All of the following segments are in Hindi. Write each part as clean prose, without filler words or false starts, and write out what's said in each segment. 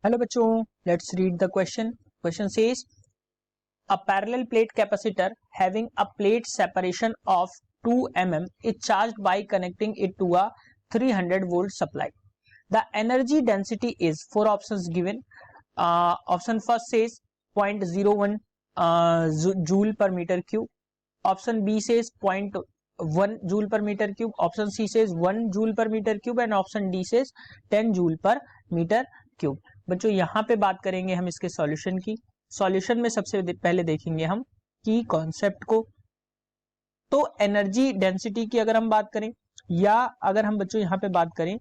हेलो बच्चों, let's read the question. Question says a parallel plate capacitor having a plate separation of 2 mm is charged by connecting it to a 300 volt supply. The energy density is four options given. Option first says 0.01 joule per meter cube. Option B says 0.1 joule per meter cube. Option C says 1 joule per meter cube and option D says 10 joule per meter cube. बच्चों यहाँ पे बात करेंगे हम इसके सॉल्यूशन की. सॉल्यूशन में सबसे पहले देखेंगे हम की कॉन्सेप्ट को. तो एनर्जी डेंसिटी की अगर हम बात करें या अगर हम बच्चों यहाँ पे बात करें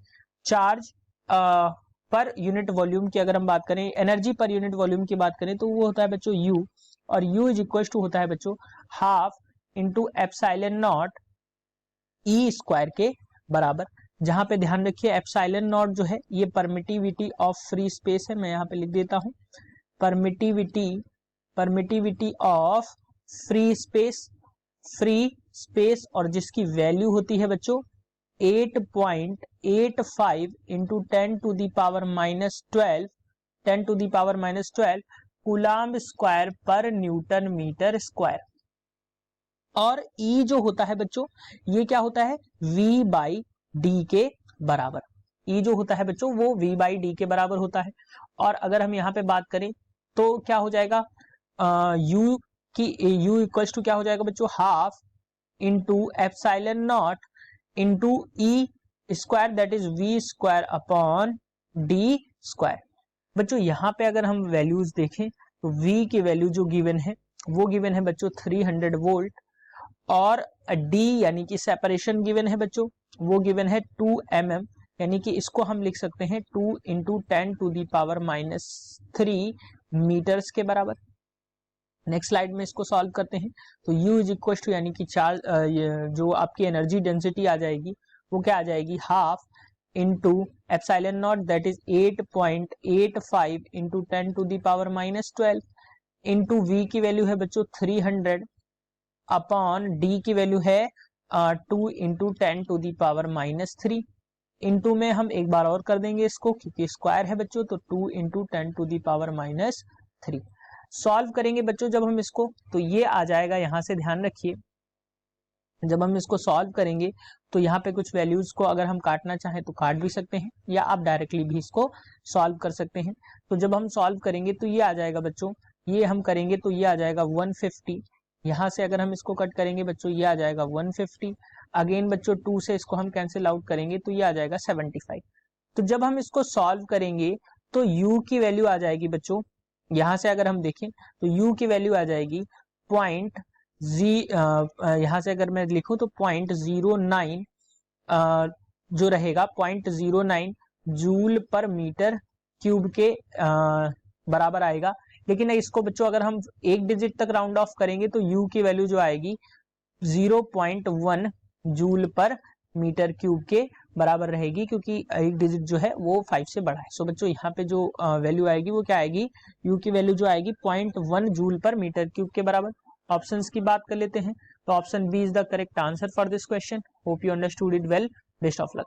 चार्ज पर यूनिट वॉल्यूम की अगर हम बात करें, एनर्जी पर यूनिट वॉल्यूम की बात करें तो वो होता है बच्चों U, और U इज इक्वल टू होता है बच्चों half into epsilon not E square के बराबर. जहां पे ध्यान रखिए एप्सिलॉन नॉट जो है ये परमिटिविटी ऑफ फ्री स्पेस है. मैं यहाँ पे लिख देता हूं परमिटिविटी ऑफ फ्री स्पेस और जिसकी वैल्यू होती है बच्चों 8.85 into 10 to the power minus 12 coulomb square पर न्यूटन मीटर स्क्वायर. और E जो होता है बच्चों ये क्या होता है V बाई डी के बराबर. E जो होता है बच्चों वो V बाई डी के बराबर होता है. और अगर हम यहाँ पे बात करें तो क्या हो जाएगा U इक्वल्स टू क्या हो जाएगा बच्चों half into epsilon not into E square that is V square upon D square. बच्चों यहाँ पे अगर हम वैल्यूज देखें तो V की वैल्यू जो गिवन है वो गिवन है बच्चों 300 वोल्ट और D यानी कि सेपरेशन गिवन है बच्चों वो गिवन है 2 mm, यानी कि इसको हम लिख सकते हैं 2 into 10 to the power minus 3 metres के बराबर. नेक्स्ट स्लाइड में इसको सॉल्व करते हैं तो U इज इक्वल टू यानी कि चार्ज जो आपकी एनर्जी डेंसिटी आ जाएगी वो क्या आ जाएगी half into epsilon naught that is 8.85 into 10 to the power minus 12 into V की वैल्यू है बच्चों 300 अपॉन D की वैल्यू है 2 into 10 to the power minus 3. Into में हम एक बार और कर देंगे इसको क्योंकि स्क्वायर है बच्चों तो 2 into 10 to the power minus 3. Solve करेंगे बच्चों जब हम इसको तो ये आ जाएगा. यहाँ से ध्यान रखिए जब हम इसको सॉल्व करेंगे तो यहाँ पे कुछ वैल्यूज को अगर हम काटना चाहें तो काट भी सकते हैं या आप डायरेक्टली भी इसको सॉल्व कर सकते हैं. तो जब हम सॉल्व करेंगे तो ये आ जाएगा बच्चों, ये हम करेंगे तो ये आ जाएगा 150. यहां से अगर हम इसको कट करेंगे बच्चों ये आ जाएगा 150. अगेन बच्चों 2 से इसको हम कैंसिल आउट करेंगे तो ये आ जाएगा 75. तो जब हम इसको सॉल्व करेंगे तो U की वैल्यू आ जाएगी बच्चों, यहां से अगर हम देखें तो U की वैल्यू आ जाएगी यहां से अगर मैं लिखूं तो 0.09 जो रहेगा 0.09 जूल पर मीटर क्यूब के बराबर आएगा. लेकिन इसको बच्चों अगर हम एक डिजिट तक राउंड ऑफ करेंगे तो U की वैल्यू जो आएगी 0.1 जूल पर मीटर क्यूब के बराबर रहेगी क्योंकि एक डिजिट जो है वो 5 से बड़ा है. सो बच्चों यहाँ पे जो वैल्यू आएगी वो क्या आएगी U की वैल्यू जो आएगी 0.1 जूल पर मीटर क्यूब के बराबर. ऑप्शंस की बात कर लेते हैं तो option B is the correct answer for this question. Hope you understood it well. Best of luck.